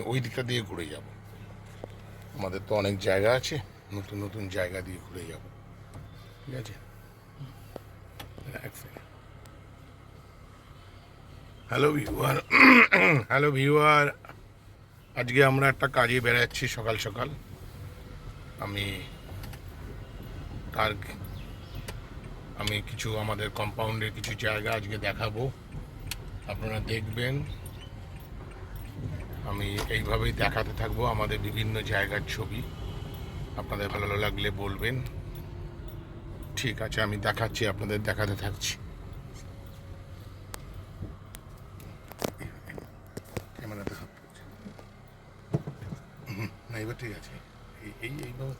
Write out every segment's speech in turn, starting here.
ওই দিকটা দিয়ে ঘুরে যাব। আমাদের তো অনেক জায়গা আছে, নতুন নতুন জায়গা দিয়ে ঘুরে যাব। ঠিক আছে, হ্যালো ভিউয়ার। হ্যালো ভিউয়ার, আজকে আমরা একটা কাজে বেড়াচ্ছি সকাল সকাল। আমি তার আমি কিছু আমাদের কম্পাউন্ডের কিছু জায়গা আজকে দেখাবো, আপনারা দেখবেন। আমি এইভাবেই দেখাতে থাকবো আমাদের বিভিন্ন জায়গার ছবি, আপনাদের ভালো লাগলে বলবেন। ঠিক আছে, আমি দেখাচ্ছি, আপনাদের দেখাতে থাকছি। ক্যামেরাতে হাত পড়ছে না, এবার ঠিক আছে। এইভাবে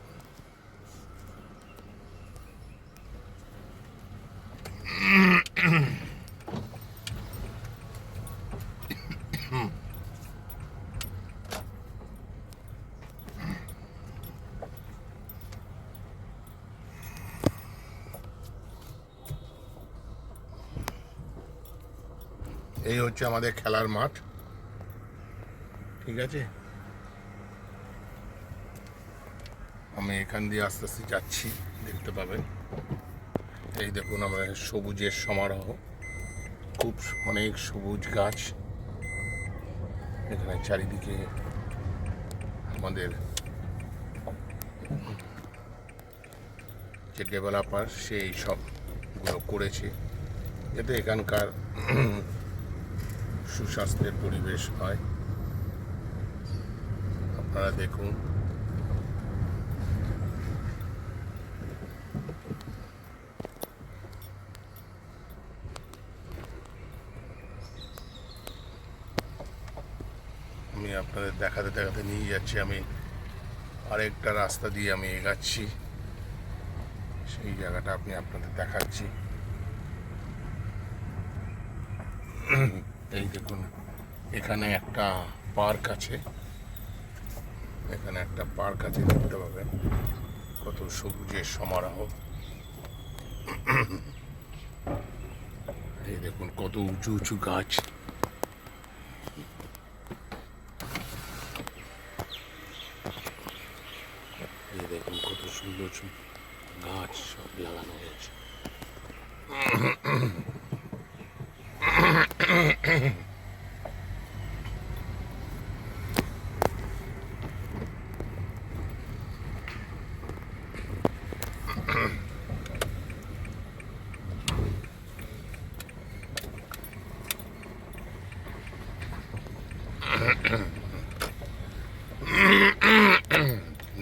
এই হচ্ছে আমাদের খেলার মাঠ। ঠিক আছে, আমি এখান দিয়ে আস্তে আস্তে যাচ্ছি, দেখতে পাবেন। এই দেখুন আমাদের সবুজের সমারোহ, খুব অনেক সবুজ গাছ এখানে চারিদিকে। আমাদের যে ডেভেলপার সেই সবগুলো করেছে যাতে এখানকার সুস্বাস্থ্যের পরিবেশ হয়। আপনারা দেখুন, আমি আপনাদের দেখাতে দেখাতে নিয়ে যাচ্ছি। আমি আরেকটা রাস্তা দিয়ে আমি এগাচ্ছি, সেই জায়গাটা আপনি আপনাদের দেখাচ্ছি। এই দেখুন, এখানে একটা পার্ক আছে, এখানে একটা পার্ক আছে, দেখতে পাবেন কত সবুজের সমারোহ। এই দেখুন কত উঁচু উঁচু গাছ। এই দেখুন কত সুন্দর গাছ সব লাগানো হয়েছে।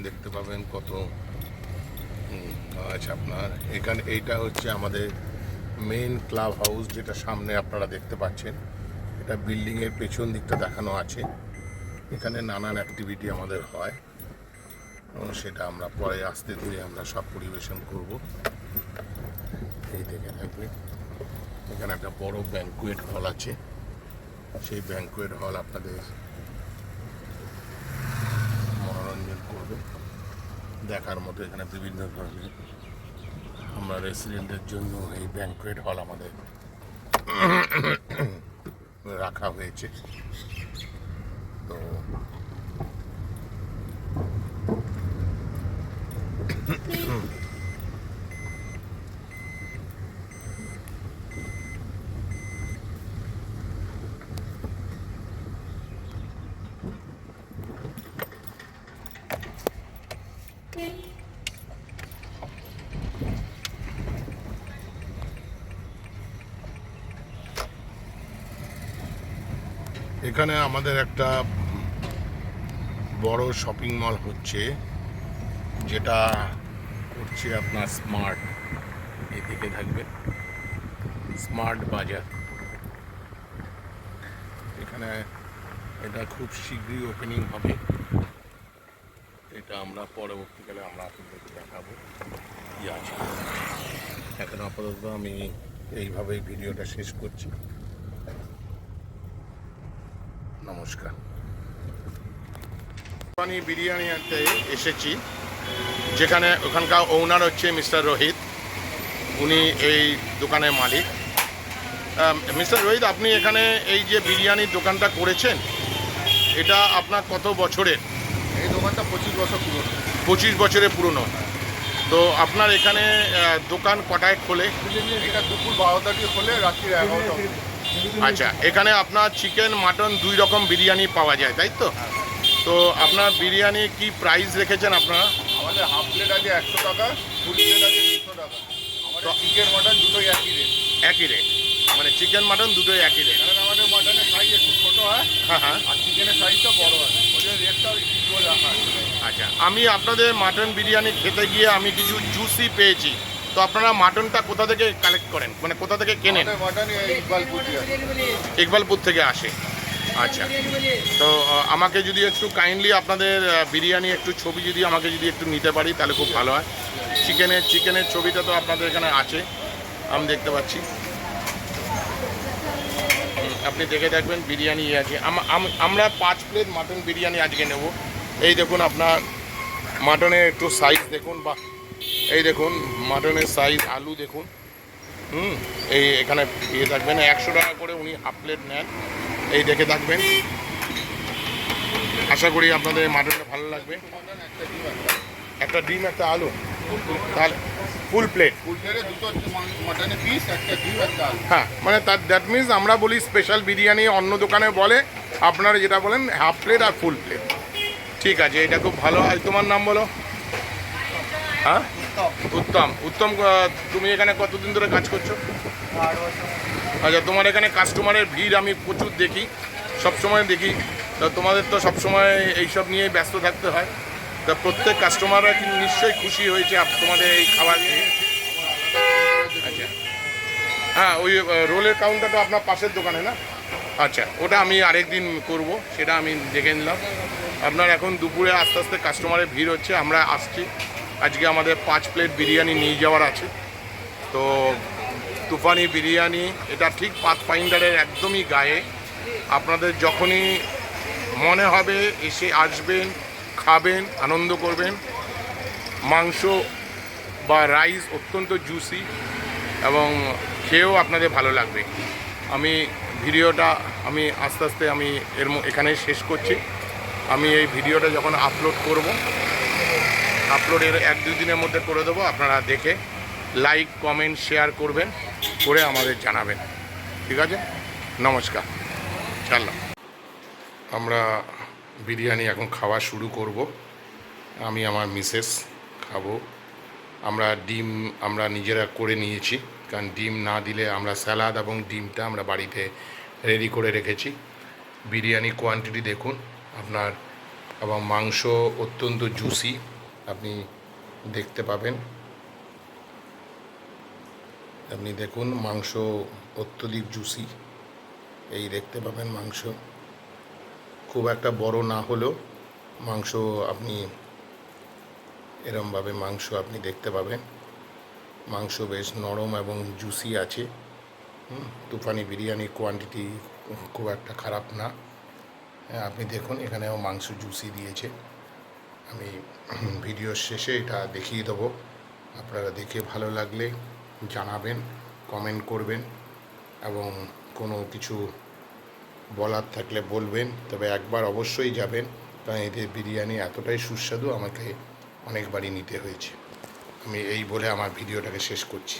দেখতে পাবেন কত গাছ আপনার এখানে। এইটা হচ্ছে আমাদের মেইন ক্লাব হাউস, যেটা সামনে আপনারা দেখতে পাচ্ছেন। এটা বিল্ডিংয়ের পেছন দিকটা দেখানো আছে। এখানে নানান অ্যাক্টিভিটি আমাদের হয়, এবং সেটা আমরা পরে আস্তে ধীরে আমরা সব পরিবেশন করব। এই দেখে থাকবে, এখানে একটা বড় ব্যাঙ্কুয়েট হল আছে। সেই ব্যাঙ্কুয়েট হল আপনাদের মনোরঞ্জন করবে, দেখার মতো। এখানে বিভিন্ন ধরনের আমরা রেসিডেন্টের জন্য এই ব্যাঙ্কুয়েট হল আমাদের রাখা হয়েছে। তো এখানে আমাদের একটা বড় শপিং মল হচ্ছে, যেটা হচ্ছে আপনার স্মার্ট। এদিকে থাকবে স্মার্ট বাজার। এখানে এটা খুব শীঘ্রই ওপেনিং হবে। এটা আমরা পরবর্তীকালে আমরা আপনাদেরকে দেখাবো কি আছে। এখন আপাতত আমি এইভাবেই ভিডিওটা শেষ করছি। নমস্কার। বিরিয়ানিতে এসেছি, যেখানে ওখানকার ওনার হচ্ছে মিস্টার রোহিত। উনি এই দোকানের মালিক। মিস্টার রোহিত, আপনি এখানে এই যে বিরিয়ানির দোকানটা করেছেন, এটা আপনার কত বছরের? এই দোকানটা 25 বছর পুরনো। 25 বছরের পুরনো। তো আপনার এখানে দোকান কটায় খোলে? এটা দুপুর 12টা দিয়ে খোলে, রাত্রি 11টা। আচ্ছা, এখানে আপনার চিকেন মাটন 2 রকম বিরিয়ানি পাওয়া যায়, তাই তো? তো আপনার বিরিয়ানি কি প্রাইস রেখেছেন আপনারা? আমাদের হাফ প্লেট আছে 100 টাকা, ফুল প্লেট আছে 200 টাকা। আমাদের চিকেন মাটন দুটোই একই রেট। একই রেট, মানে চিকেন মাটন দুটোই একই রেট। কারণ আমাদের মাটনের সাইজ একটু ছোটো হয়, হ্যাঁ হ্যাঁ। আর চিকেনের সাইজটা বড় হয়, ওই জন্য রেটটা ইকুয়াল রাখা আছে। আচ্ছা, আমি আপনাদের মাটন বিরিয়ানি খেতে গিয়ে আমি কিছু জুসি পেয়েছি। তো আপনারা মাটনটা কোথা থেকে কালেক্ট করেন, মানে কোথা থেকে কেনেন? আমাদের মাটন ইকবালপুর দিয়ে আসে। ইকবালপুর থেকে আসে। আচ্ছা, তো আমাকে যদি একটু কাইন্ডলি আপনাদের বিরিয়ানি একটু ছবি যদি আমাকে যদি একটু নিতে পারি তাহলে খুব ভালো হয়। চিকেনের ছবিটা তো আপনাদের এখানে আছে, আমি দেখতে পাচ্ছি। আপনি দেখে দেখবেন বিরিয়ানি আছে। আমরা 5 প্লেট মাটন বিরিয়ানি আজকে নেব। এই দেখুন আপনার মাটনের একটু সাইজ দেখুন, বা এই দেখুন মাটনের সাইজ, আলু দেখুন। এই এখানে দিয়ে থাকবেন 100 টাকা করে উনি হাফ প্লেট নেন। এই দেখে থাকবেন, আশা করি আপনাদের মাটনটা ভালো লাগবে। একটা ডিম একটা আলু, তাহলে ফুল প্লেট। ফুল প্লেটে দুটো মাটনের পিস, একটা ডিম, একটা আলু। হ্যাঁ, মানে দ্যাট মিনস আমরা বলি স্পেশাল বিরিয়ানি, অন্য দোকানে বলে আপনারা যেটা বলেন হাফ প্লেট আর ফুল প্লেট। ঠিক আছে, এটা খুব ভালো। আর তোমার নাম বলো? হ্যাঁ, উত্তম। উত্তম, তুমি এখানে কতদিন ধরে কাজ করছো? আচ্ছা, তোমার এখানে কাস্টমারের ভিড় আমি প্রচুর দেখি, সবসময় দেখি। তো তোমাদের তো সবসময় এইসব নিয়েই ব্যস্ত থাকতে হয়। তা প্রত্যেক কাস্টমাররা কিন্তু নিশ্চয়ই খুশি হয়েছে তোমাদের এই খাবার নিয়ে। আচ্ছা, হ্যাঁ, ওই রোলের কাউন্টারটা আপনার পাশের দোকানে না? আচ্ছা, ওটা আমি আরেকদিন করব, সেটা আমি দেখে নিলাম। আপনার এখন দুপুরে আস্তে আস্তে কাস্টমারের ভিড় হচ্ছে, আমরা আসছি। আজকে আমাদের 5 প্লেট বিরিয়ানি নিয়ে যাওয়ার আছে। তো তুফানি বিরিয়ানি, এটা ঠিক পাথফাইন্ডারের একদমই গায়ে। আপনাদের যখনই মনে হবে এসে আসবেন, খাবেন, আনন্দ করবেন। মাংস বা রাইস অত্যন্ত জুসি এবং খেয়েও আপনাদের ভালো লাগবে। আমি ভিডিওটা আস্তে আস্তে এখানে শেষ করছি। আমি এই ভিডিওটা যখন আপলোড করব, আপলোডের 1-2 দিনের মধ্যে করে দেবো। আপনারা দেখে লাইক, কমেন্ট, শেয়ার করবেন, করে আমাদের জানাবেন। ঠিক আছে, নমস্কার। চলো, আমরা বিরিয়ানি এখন খাওয়া শুরু করব। আমি আমার মিসেস খাবো। ডিম আমরা নিজেরা করে নিয়েছি, কারণ ডিম না দিলে আমরা স্যালাড এবং ডিমটা আমরা বাড়িতে রেডি করে রেখেছি। বিরিয়ানি কোয়ান্টিটি দেখুন আপনার, এবং মাংস অত্যন্ত জুসি, আপনি দেখতে পাবেন। আপনি দেখুন মাংস অত্যধিক জুসি, এই দেখতে পাবেন। মাংস খুব একটা বড় না হলেও মাংস আপনি এরমভাবে মাংস আপনি দেখতে পাবেন। মাংস বেশ নরম এবং জুসি আছে। তুফানি বিরিয়ানির কোয়ান্টিটি খুব একটা খারাপ না। আপনি দেখুন এখানেও মাংস জুসি দিয়েছে। আমি ভিডিওর শেষে এটা দেখিয়ে দেবো। আপনারা দেখে ভালো লাগলে জানাবেন, কমেন্ট করবেন, এবং কোনো কিছু বলার থাকলে বলবেন। তবে একবার অবশ্যই যাবেন, কারণ এদের বিরিয়ানি এতটাই সুস্বাদু, আমাকে অনেকবারই নিতে হয়েছে। আমি এই বলে আমার ভিডিওটাকে শেষ করছি।